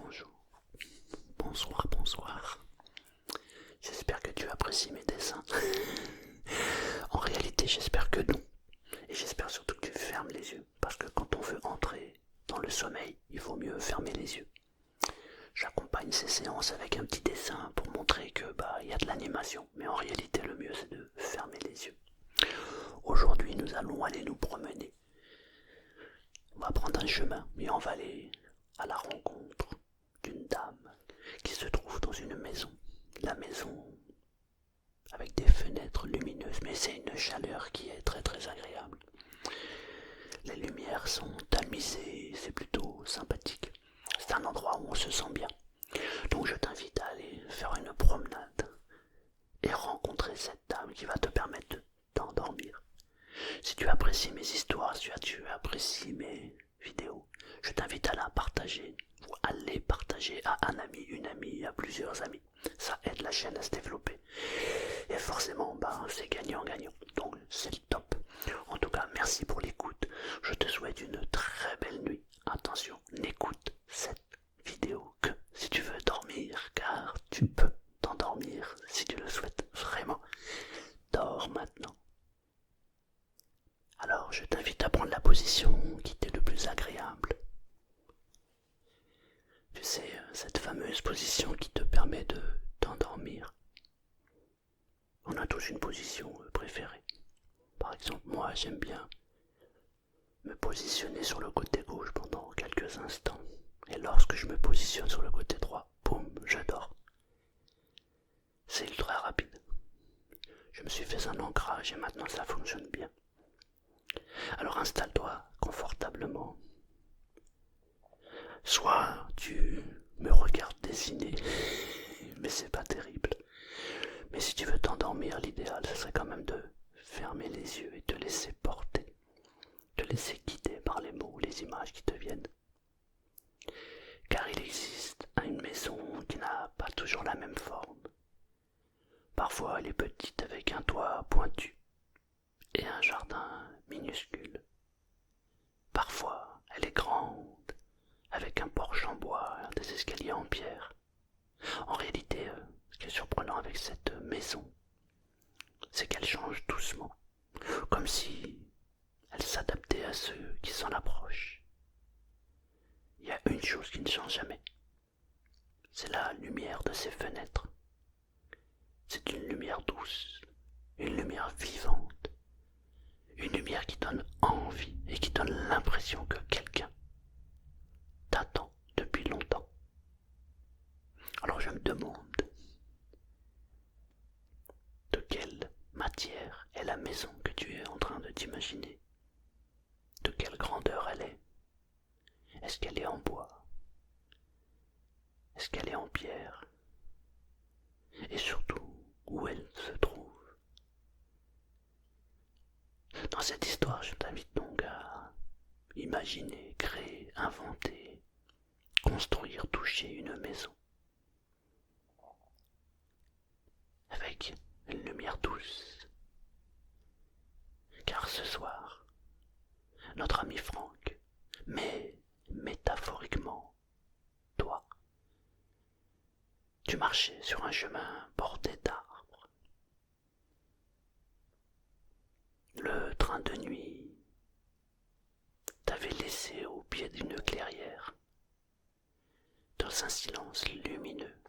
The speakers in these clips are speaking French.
bonjour, bonsoir. J'espère que tu apprécies mes dessins. En réalité, j'espère que non. Et j'espère surtout que tu fermes les yeux. Parce que quand on veut entrer dans le sommeil, il vaut mieux fermer les yeux. J'accompagne ces séances avec un petit dessin pour montrer que y a de l'animation. Mais en réalité, le mieux c'est de fermer les yeux. Aujourd'hui, nous allons aller nous promener. On va prendre un chemin et on va aller à la rencontre d'une dame qui se trouve dans une maison. La maison avec des fenêtres lumineuses, mais c'est une chaleur qui est très très agréable. Les lumières sont tamisées, c'est plutôt sympathique. C'est un endroit où on se sent bien. Donc je t'invite à aller faire une promenade et rencontrer cette dame qui va te permettre de t'endormir. Si tu apprécies mes histoires, si tu apprécies mes vidéos, je t'invite à la partager ou à les partager à un ami, une amie, à plusieurs amis. Ça aide la chaîne à se développer. Et forcément, c'est gagnant-gagnant. Donc c'est le top. En tout cas, merci pour l'écoute. Je te souhaite une très belle nuit. Attention, n'écoute cette vidéo que si tu veux dormir, car tu peux t'endormir si tu le souhaites vraiment. Dors maintenant. Alors je t'invite à prendre la position qui t'est le plus agréable. Tu sais, cette fameuse position qui te permet de t'endormir. On a tous une position préférée. Par exemple, moi j'aime bien me positionner sur le côté gauche pendant quelques instants. Et lorsque je me positionne sur le côté droit, boum, je dors. C'est ultra rapide. Je me suis fait un ancrage et maintenant ça fonctionne bien. Alors installe-toi confortablement. Soit tu me regardes dessiner, mais c'est pas terrible. Mais si tu veux t'endormir, l'idéal, ce serait quand même de fermer les yeux et te laisser porter, te laisser guider par les mots ou les images qui te viennent. Car il existe une maison qui n'a pas toujours la même forme. Parfois elle est petite avec un toit pointu et un jardin minuscule. Parfois elle est grande avec un porche en bois, des escaliers en pierre. En réalité, ce qui est surprenant avec cette maison, c'est qu'elle change doucement, comme si elle s'adaptait à ceux qui s'en approchent. Il y a une chose qui ne change jamais, c'est la lumière de ses fenêtres. C'est une lumière douce, une lumière vivante, une lumière qui donne envie et qui donne l'impression que quelqu'un t'attend depuis longtemps. Alors je me demande, de quelle matière est la maison que tu es en train de t'imaginer? De quelle grandeur elle est? Est-ce qu'elle est en bois? Est-ce qu'elle est en pierre? Et surtout, où elle se trouve? Dans cette histoire, je t'invite donc à imaginer, créer, inventer, construire, toucher une maison. Avec une lumière douce. Car ce soir, notre ami Franck, mais métaphoriquement, toi, tu marchais sur un chemin bordé d'arbres. Le train de nuit t'avait laissé au pied d'une clairière, dans un silence lumineux,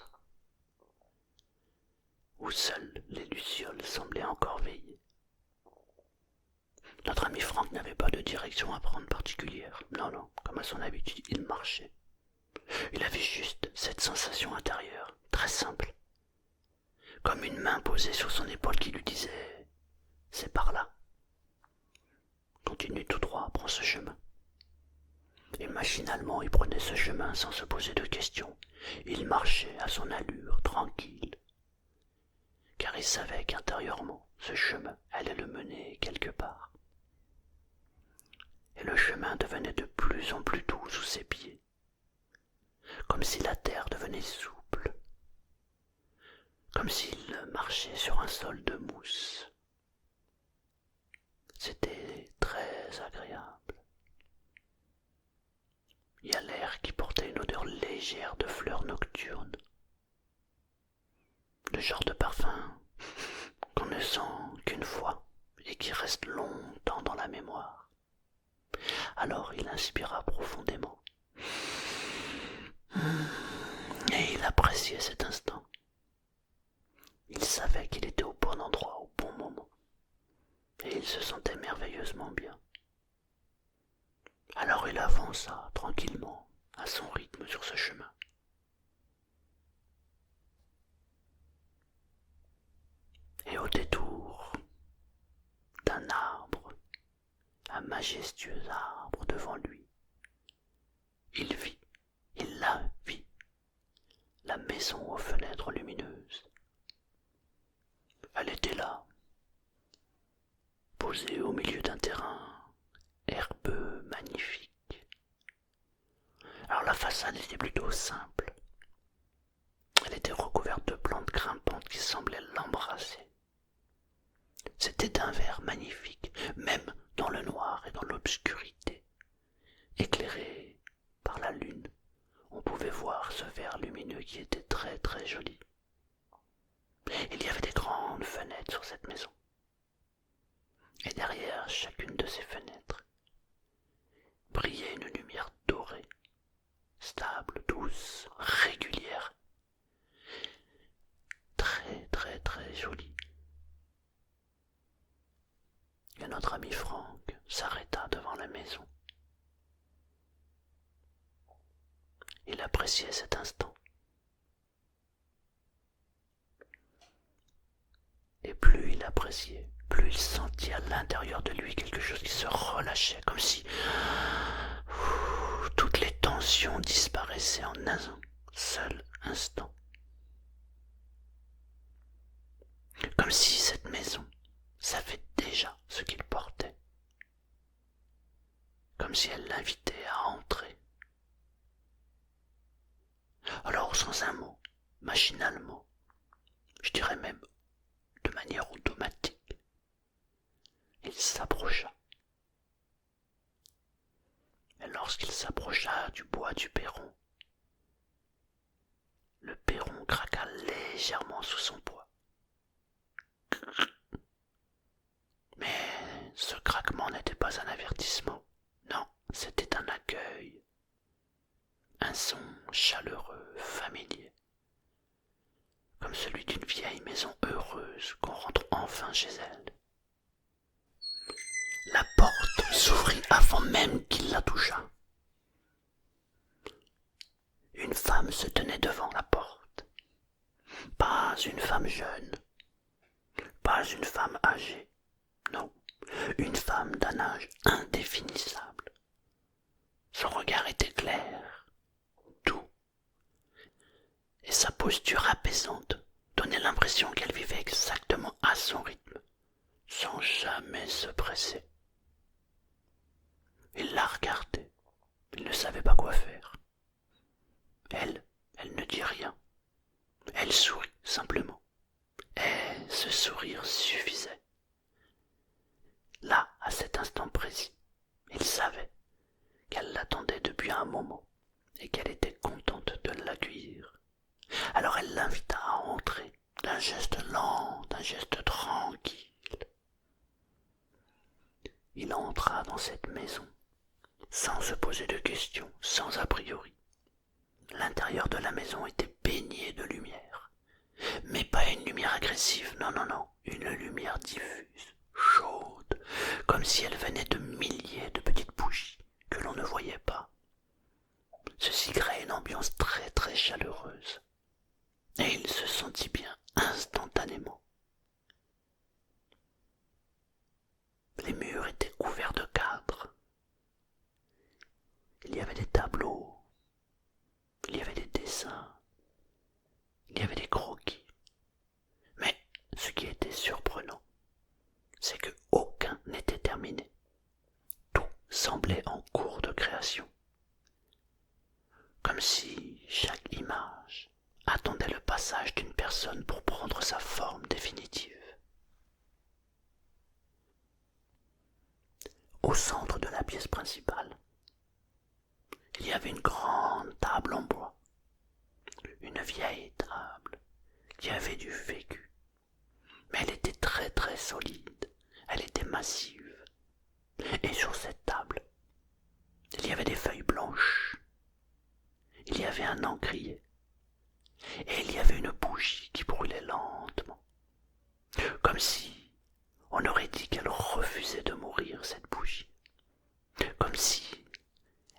où seules les lucioles semblaient encore veiller. Notre ami Franck n'avait pas de direction à prendre particulière. Non, comme à son habitude, il marchait. Il avait juste cette sensation intérieure, très simple, comme une main posée sur son épaule qui lui disait « C'est par là. Continue tout droit, prends ce chemin. » Et machinalement, il prenait ce chemin sans se poser de questions. Il marchait à son allure, tranquille, car il savait qu'intérieurement, ce chemin allait le mener quelque part. Et le chemin devenait de plus en plus doux sous ses pieds, comme si la terre devenait souple, comme s'il marchait sur un sol de mousse. C'était très agréable. Il y a l'air qui portait une odeur légère légère de fleurs nocturnes. Le genre de parfum qu'on ne sent qu'une fois et qui reste longtemps dans la mémoire. Alors il inspira profondément. Et il appréciait cet instant. Il savait qu'il était au bon endroit au bon moment. Et il se sentait merveilleusement bien. Alors il avança tranquillement, à son rythme sur ce chemin. Et au détour d'un arbre, un majestueux arbre devant lui, il la vit, la maison aux fenêtres lumineuses. Elle était là, posée au milieu d'un terrain herbeux magnifique. Alors la façade était plutôt simple. Elle était recouverte de plantes grimpantes qui semblaient l'embrasser. C'était d'un vert magnifique, même dans le noir et dans l'obscurité. Éclairé par la lune, on pouvait voir ce vert lumineux qui était très très joli. Il y avait des grandes fenêtres sur cette maison. Et derrière chacune de ces fenêtres brillait une lumière dorée, stable, douce, régulière, très très très jolie. Et notre ami Franck s'arrêta devant la maison. Il appréciait cet instant. Et plus il appréciait, plus il sentit à l'intérieur de lui quelque chose qui se relâchait, comme si toutes les tensions disparaissaient en un seul instant. Comme si cette maison savait déjà ce qu'il portait. Comme si elle l'invitait à entrer. Alors sans un mot, machinalement, je dirais même de manière automatique, il s'approcha. Et lorsqu'il s'approcha du bois du perron, le perron craqua légèrement sous son poids. Mais ce craquement n'était pas un avertissement, non, c'était un accueil, un son chaleureux, familier, comme celui d'une vieille maison heureuse qu'on rentre enfin chez elle. La porte s'ouvrit avant même qu'il la touchât. Une femme se tenait devant la porte. Pas une femme jeune, pas une femme âgée, non, une femme d'un âge indéfinissable. Son regard était clair, doux, et sa posture apaisante donnait l'impression qu'elle vivait exactement à son rythme, sans jamais se presser. Il la regardait, il ne savait pas quoi faire. Elle ne dit rien. Elle sourit simplement. Et ce sourire suffisait. Là, à cet instant précis, il savait qu'elle l'attendait depuis un moment et qu'elle était contente de l'accueillir. Alors elle l'invita à entrer d'un geste lent, d'un geste tranquille. Il entra dans cette maison sans se poser de questions, sans a priori. L'intérieur de la maison était baigné de lumière. Mais pas une lumière agressive, non, non, non, une lumière diffuse, chaude, comme si elle venait de milliers de petites bougies que l'on ne voyait pas. Ceci créait une ambiance très très chaleureuse. Et il se sentit bien instantanément. Les murs étaient couverts de cadres. Il y avait des tableaux, il y avait des dessins, il y avait des croquis. Mais ce qui était surprenant, c'est que aucun n'était terminé. Tout semblait en cours de création. Comme si chaque image attendait le passage d'une personne pour prendre sa forme définitive. Au centre de la pièce principale, il y avait une grande table en bois, du vécu. Mais elle était très très solide, elle était massive. Et sur cette table, il y avait des feuilles blanches, il y avait un encrier, et il y avait une bougie qui brûlait lentement, comme si on aurait dit qu'elle refusait de mourir, cette bougie, comme si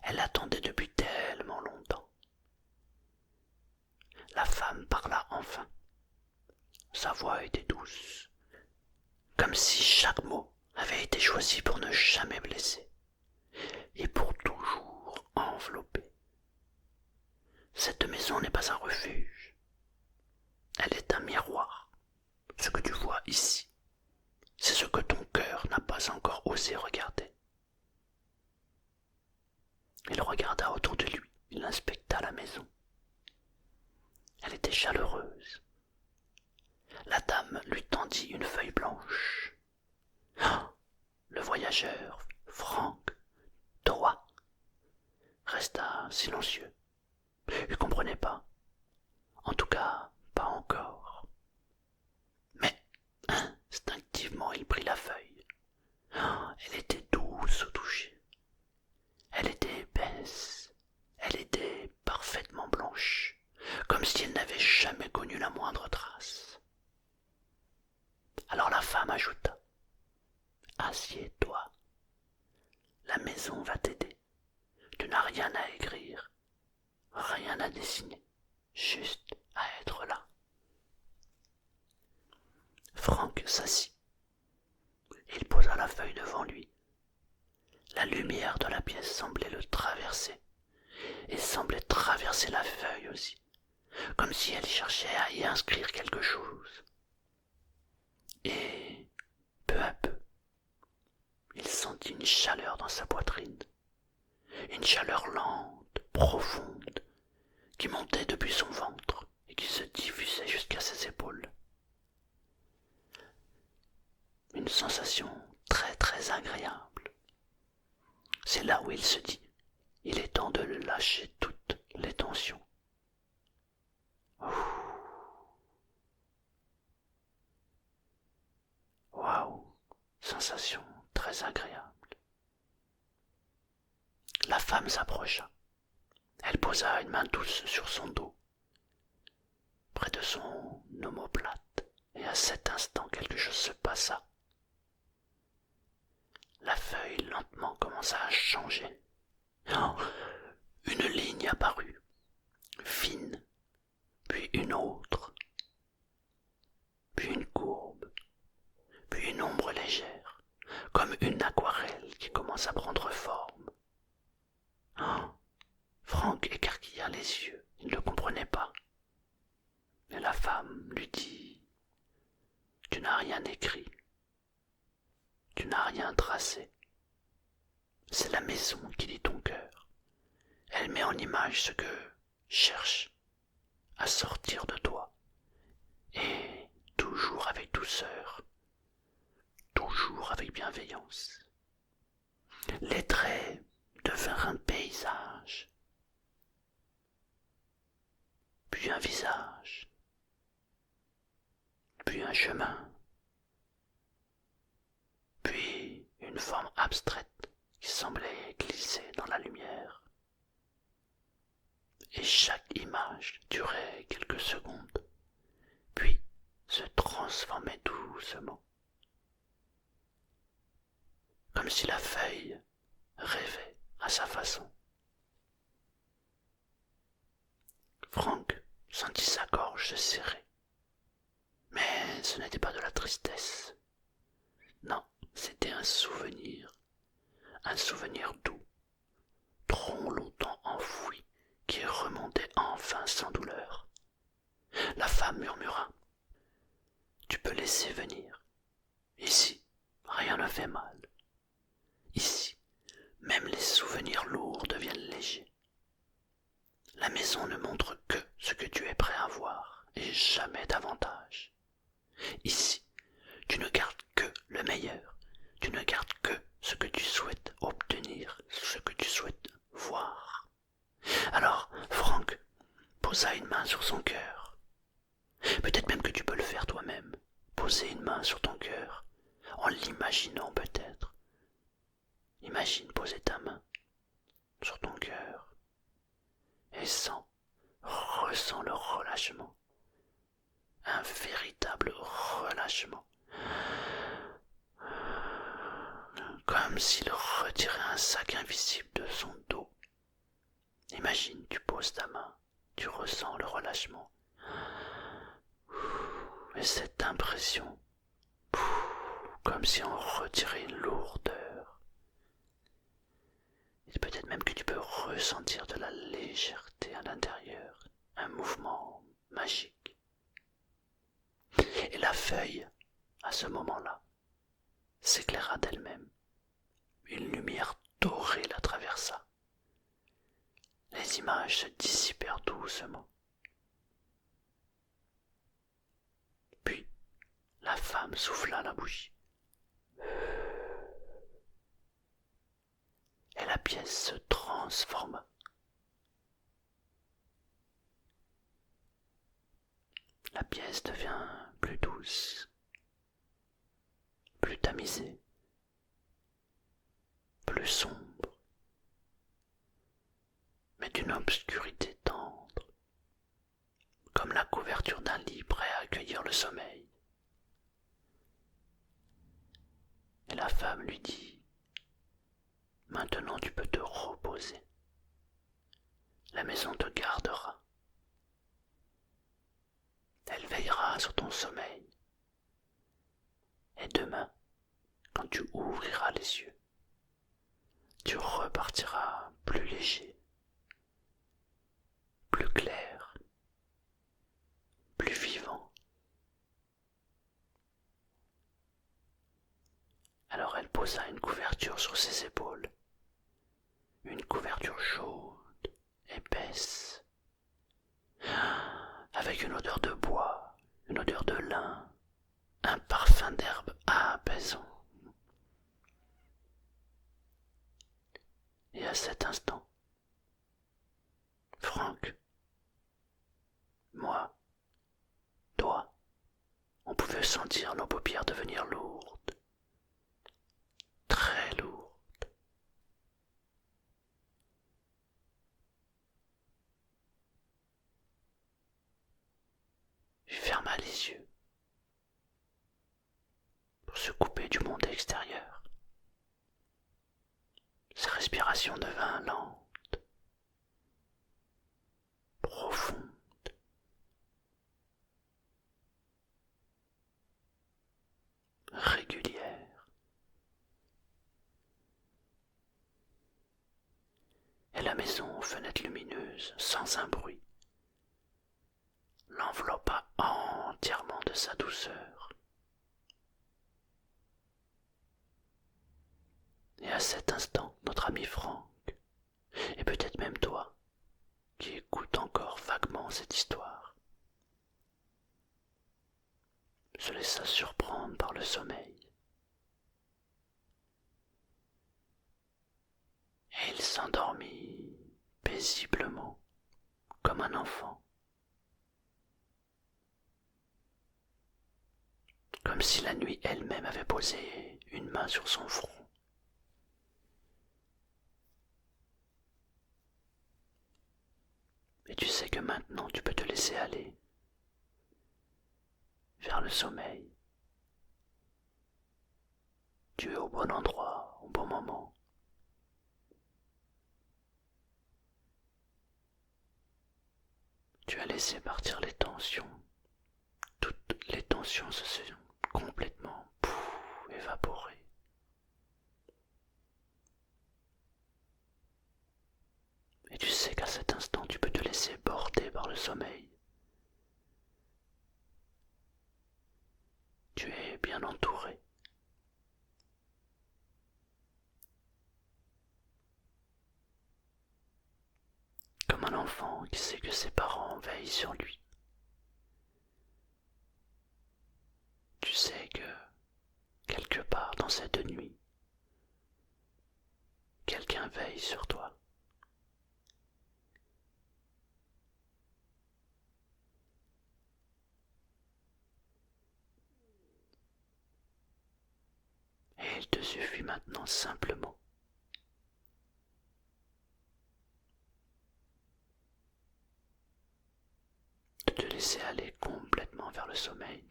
elle attendait depuis tellement longtemps. La femme parla enfin. Sa voix était douce, comme si chaque mot avait été choisi pour ne jamais blesser et pour toujours envelopper. Cette maison n'est pas un refuge, elle est un miroir. Ce que tu vois ici, c'est ce que ton cœur n'a pas encore osé regarder. Il regarda autour de lui, il inspecta la maison. Elle était chaleureuse. La dame lui tendit une feuille blanche. Ah, le voyageur, Frank, toi, resta silencieux. Il ne comprenait pas. En tout cas, pas encore. Mais, instinctivement, il prit la feuille. Ah, elle était douce au toucher. Elle était épaisse. Elle était parfaitement blanche, comme si elle n'avait jamais connu la moindre trace. Alors la femme ajouta: assieds-toi. La maison va t'aider. Tu n'as rien à écrire, rien à dessiner, juste à être là. Frank s'assit. Il posa la feuille devant lui. La lumière de la pièce semblait le traverser, et semblait traverser la feuille aussi, comme si elle cherchait à y inscrire quelque chose. Et, peu à peu, il sentit une chaleur dans sa poitrine, une chaleur lente, profonde, qui montait depuis son ventre et qui se diffusait jusqu'à ses épaules. Une sensation très très agréable. C'est là où il se dit: il est temps de lâcher toutes les tensions. Waouh, sensation très agréable. La femme s'approcha. Elle posa une main douce sur son dos, près de son omoplate, et à cet instant quelque chose se passa. La feuille lentement commença à changer. Oh, une ligne apparut, fine, puis une autre, puis une courbe, puis une ombre légère, comme une aquarelle qui commence à prendre forme. Oh, Frank écarquilla les yeux, il ne comprenait pas. Mais la femme lui dit: tu n'as rien écrit, tu n'as rien tracé. C'est la maison qui lit ton cœur. Elle met en image ce que cherche à sortir de toi. Et toujours avec douceur, toujours avec bienveillance. Les traits devinrent un paysage, puis un visage, puis un chemin, puis une forme abstraite qui semblait glisser dans la lumière. Et chaque image durait quelques secondes, puis se transformait doucement, comme si la feuille rêvait à sa façon. Frank sentit sa gorge se serrer. Mais ce n'était pas de la tristesse. Non, c'était un souvenir doux, trop longtemps enfoui, qui remontait enfin sans douleur. La femme murmura: tu peux laisser venir. Ici, rien ne fait mal. Ici, même les souvenirs lourds deviennent légers. La maison ne montre que ce que tu es prêt à voir, et jamais davantage. Ici, tu ne gardes que le meilleur, tu ne gardes que ce que tu souhaites obtenir, ce que tu souhaites voir. Alors, Frank posa une main sur son cœur. Peut-être même que tu peux le faire toi-même. Poser une main sur ton cœur, en l'imaginant peut-être. Imagine poser ta main sur ton cœur et ressens le relâchement. Un véritable relâchement. Comme s'il retirait un sac invisible de son dos. Imagine, tu poses ta main, tu ressens le relâchement. Et cette impression, comme si on retirait une lourdeur. Et peut-être même que tu peux ressentir de la légèreté à l'intérieur, un mouvement magique. Et la feuille, à ce moment-là, s'éclaira d'elle-même. Une lumière dorée la traversa. Les images se dissipèrent doucement. Puis, la femme souffla la bougie. Et la pièce se transforma. La pièce devient plus douce, plus tamisée, plus sombre, mais d'une obscurité tendre, comme la couverture d'un lit prêt à accueillir le sommeil. Et la femme lui dit: maintenant tu peux te reposer. La maison te gardera. Elle veillera sur ton sommeil. Et demain, quand tu ouvriras les yeux, tu repartiras plus léger, plus clair, plus vivant. Alors elle posa une couverture sur ses épaules, une couverture chaude, épaisse, avec une odeur de bois, une odeur de lin, un parfum d'herbe apaisant. Et à cet instant, Franck, moi, toi, on pouvait sentir nos paupières devenir lourdes, très lourdes. Il ferma les yeux pour se couper du monde extérieur. Sa respiration devint lente, profonde. Régulière. Et la maison aux fenêtres lumineuses, sans un bruit, l'enveloppa entièrement de sa douceur. Et à cet instant, notre ami Franck, et peut-être même toi, qui écoute encore vaguement cette histoire, se laissa surprendre par le sommeil. Et il s'endormit paisiblement, comme un enfant, comme si la nuit elle-même avait posé une main sur son front. Et tu sais que maintenant tu peux te laisser aller vers le sommeil. Tu es au bon endroit, au bon moment. Tu as laissé partir les tensions. Toutes les tensions se sont complètement évaporées. Et tu sais qu'à cet instant, tu peux te laisser porter par le sommeil. Tu es bien entouré. Comme un enfant qui sait que ses parents veillent sur lui. Tu sais que, quelque part dans cette nuit, quelqu'un veille sur toi. maintenant simplement de te laisser aller complètement vers le sommeil.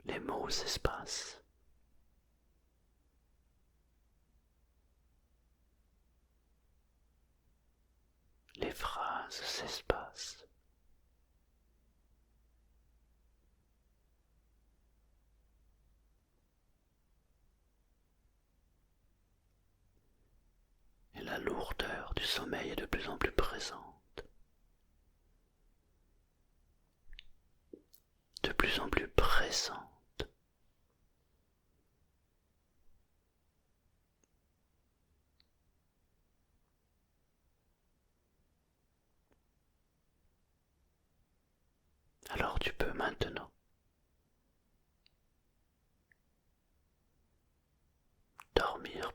Les mots s'espacent. Les phrases s'espacent. Et la lourdeur du sommeil est de plus en plus présente. De plus en plus pressante. Alors tu peux maintenant dormir